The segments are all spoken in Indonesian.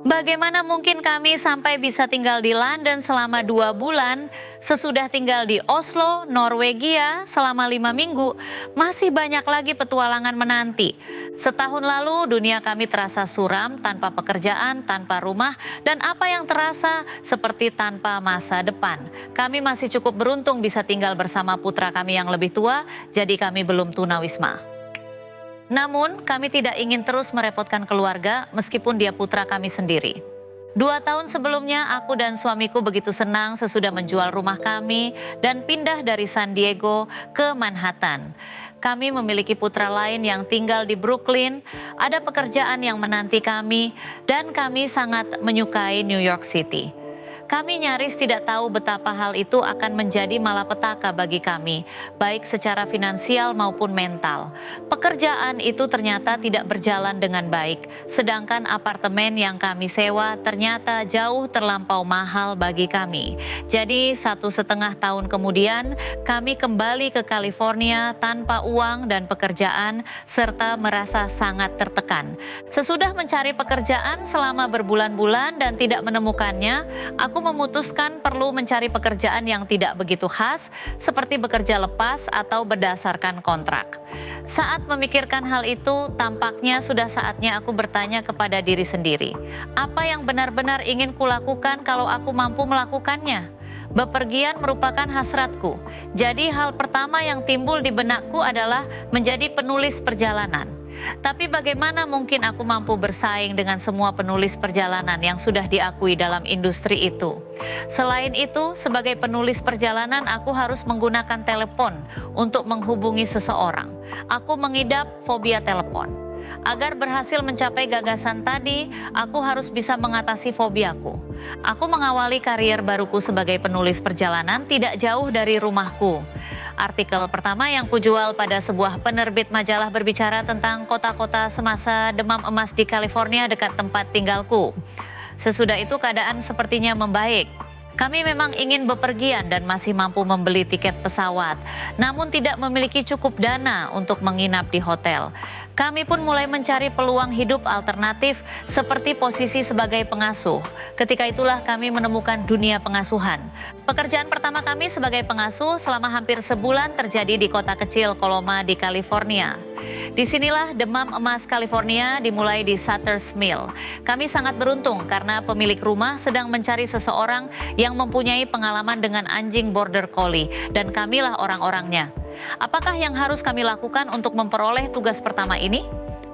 Bagaimana mungkin kami sampai bisa tinggal di London selama 2 bulan, sesudah tinggal di Oslo, Norwegia selama 5 minggu, masih banyak lagi petualangan menanti. Setahun lalu dunia kami terasa suram, tanpa pekerjaan, tanpa rumah, dan apa yang terasa seperti tanpa masa depan. Kami masih cukup beruntung bisa tinggal bersama putra kami yang lebih tua, jadi kami belum tunawisma. Namun, kami tidak ingin terus merepotkan keluarga meskipun dia putra kami sendiri. 2 tahun sebelumnya, aku dan suamiku begitu senang sesudah menjual rumah kami dan pindah dari San Diego ke Manhattan. Kami memiliki putra lain yang tinggal di Brooklyn, ada pekerjaan yang menanti kami, dan kami sangat menyukai New York City. Kami nyaris tidak tahu betapa hal itu akan menjadi malapetaka bagi kami, baik secara finansial maupun mental. Pekerjaan itu ternyata tidak berjalan dengan baik, sedangkan apartemen yang kami sewa ternyata jauh terlampau mahal bagi kami. Jadi 1,5 tahun kemudian, kami kembali ke California tanpa uang dan pekerjaan, serta merasa sangat tertekan. Sesudah mencari pekerjaan selama berbulan-bulan dan tidak menemukannya, aku memutuskan perlu mencari pekerjaan yang tidak begitu khas, seperti bekerja lepas atau berdasarkan kontrak. Saat memikirkan hal itu, tampaknya sudah saatnya aku bertanya kepada diri sendiri, apa yang benar-benar ingin kulakukan kalau aku mampu melakukannya? Bepergian merupakan hasratku, jadi hal pertama yang timbul di benakku adalah menjadi penulis perjalanan. Tapi bagaimana mungkin aku mampu bersaing dengan semua penulis perjalanan yang sudah diakui dalam industri itu? Selain itu, sebagai penulis perjalanan aku harus menggunakan telepon untuk menghubungi seseorang. Aku mengidap fobia telepon. Agar berhasil mencapai gagasan tadi, aku harus bisa mengatasi fobiaku. Aku mengawali karier baruku sebagai penulis perjalanan tidak jauh dari rumahku. Artikel pertama yang kujual pada sebuah penerbit majalah berbicara tentang kota-kota semasa demam emas di California dekat tempat tinggalku. Sesudah itu keadaan sepertinya membaik. Kami memang ingin bepergian dan masih mampu membeli tiket pesawat, namun tidak memiliki cukup dana untuk menginap di hotel. Kami pun mulai mencari peluang hidup alternatif seperti posisi sebagai pengasuh. Ketika itulah kami menemukan dunia pengasuhan. Pekerjaan pertama kami sebagai pengasuh selama hampir sebulan terjadi di kota kecil Coloma di California. Disinilah demam emas California dimulai di Sutter's Mill. Kami sangat beruntung karena pemilik rumah sedang mencari seseorang yang mempunyai pengalaman dengan anjing border collie, dan kamilah orang-orangnya. Apakah yang harus kami lakukan untuk memperoleh tugas pertama ini?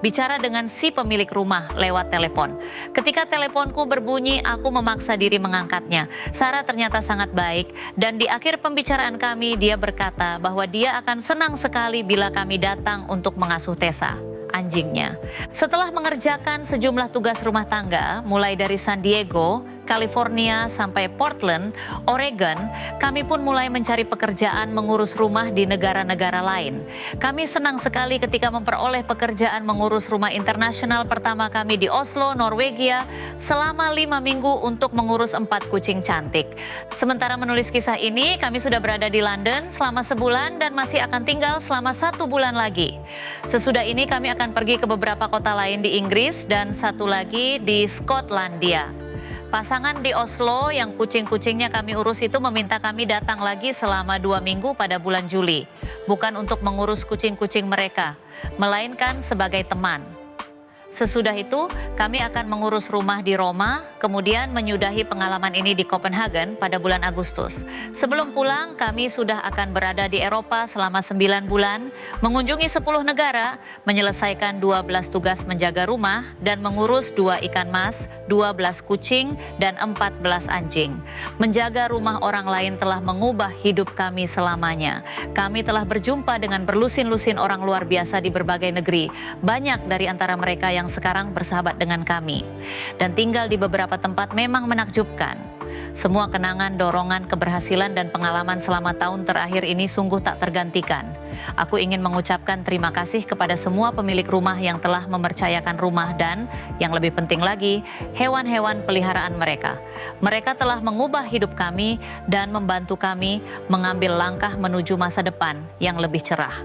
Bicara dengan si pemilik rumah lewat telepon. Ketika teleponku berbunyi, aku memaksa diri mengangkatnya. Sarah ternyata sangat baik, dan di akhir pembicaraan kami dia berkata bahwa dia akan senang sekali bila kami datang untuk mengasuh Tessa, anjingnya. Setelah mengerjakan sejumlah tugas rumah tangga, mulai dari San Diego, California sampai Portland, Oregon, kami pun mulai mencari pekerjaan mengurus rumah di negara-negara lain. Kami senang sekali ketika memperoleh pekerjaan mengurus rumah internasional pertama kami di Oslo, Norwegia, selama 5 minggu untuk mengurus 4 kucing cantik. Sementara menulis kisah ini, kami sudah berada di London selama sebulan dan masih akan tinggal selama 1 bulan lagi. Sesudah ini kami akan pergi ke beberapa kota lain di Inggris dan satu lagi di Skotlandia. Pasangan di Oslo yang kucing-kucingnya kami urus itu meminta kami datang lagi selama 2 minggu pada bulan Juli. Bukan untuk mengurus kucing-kucing mereka, melainkan sebagai teman. Sesudah itu, kami akan mengurus rumah di Roma, kemudian menyudahi pengalaman ini di Copenhagen pada bulan Agustus. Sebelum pulang, kami sudah akan berada di Eropa selama 9 bulan, mengunjungi 10 negara, menyelesaikan 12 tugas menjaga rumah, dan mengurus 2 ikan mas, 12 kucing, dan 14 anjing. Menjaga rumah orang lain telah mengubah hidup kami selamanya. Kami telah berjumpa dengan berlusin-lusin orang luar biasa di berbagai negeri. Banyak dari antara mereka yang sekarang bersahabat dengan kami, dan tinggal di beberapa tempat memang menakjubkan. Semua kenangan, dorongan, keberhasilan, dan pengalaman selama tahun terakhir ini sungguh tak tergantikan. Aku ingin mengucapkan terima kasih kepada semua pemilik rumah yang telah mempercayakan rumah dan, yang lebih penting lagi, hewan-hewan peliharaan mereka. Mereka telah mengubah hidup kami dan membantu kami mengambil langkah menuju masa depan yang lebih cerah.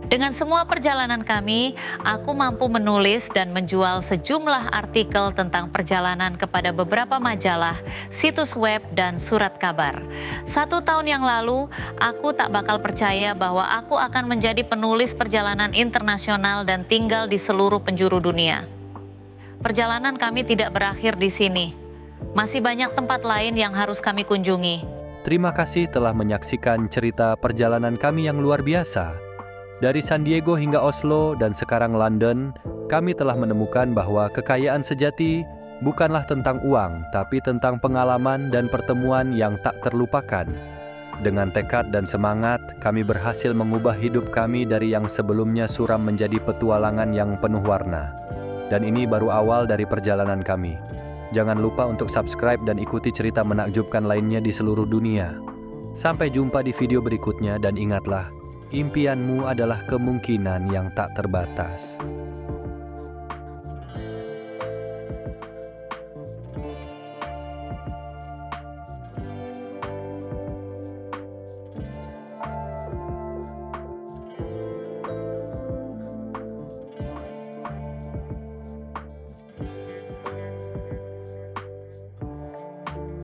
Dengan semua perjalanan kami, aku mampu menulis dan menjual sejumlah artikel tentang perjalanan kepada beberapa majalah, situs web, dan surat kabar. 1 tahun yang lalu, aku tak bakal percaya bahwa aku akan menjadi penulis perjalanan internasional dan tinggal di seluruh penjuru dunia. Perjalanan kami tidak berakhir di sini. Masih banyak tempat lain yang harus kami kunjungi. Terima kasih telah menyaksikan cerita perjalanan kami yang luar biasa. Dari San Diego hingga Oslo dan sekarang London, kami telah menemukan bahwa kekayaan sejati bukanlah tentang uang, tapi tentang pengalaman dan pertemuan yang tak terlupakan. Dengan tekad dan semangat, kami berhasil mengubah hidup kami dari yang sebelumnya suram menjadi petualangan yang penuh warna. Dan ini baru awal dari perjalanan kami. Jangan lupa untuk subscribe dan ikuti cerita menakjubkan lainnya di seluruh dunia. Sampai jumpa di video berikutnya dan ingatlah, impianmu adalah kemungkinan yang tak terbatas.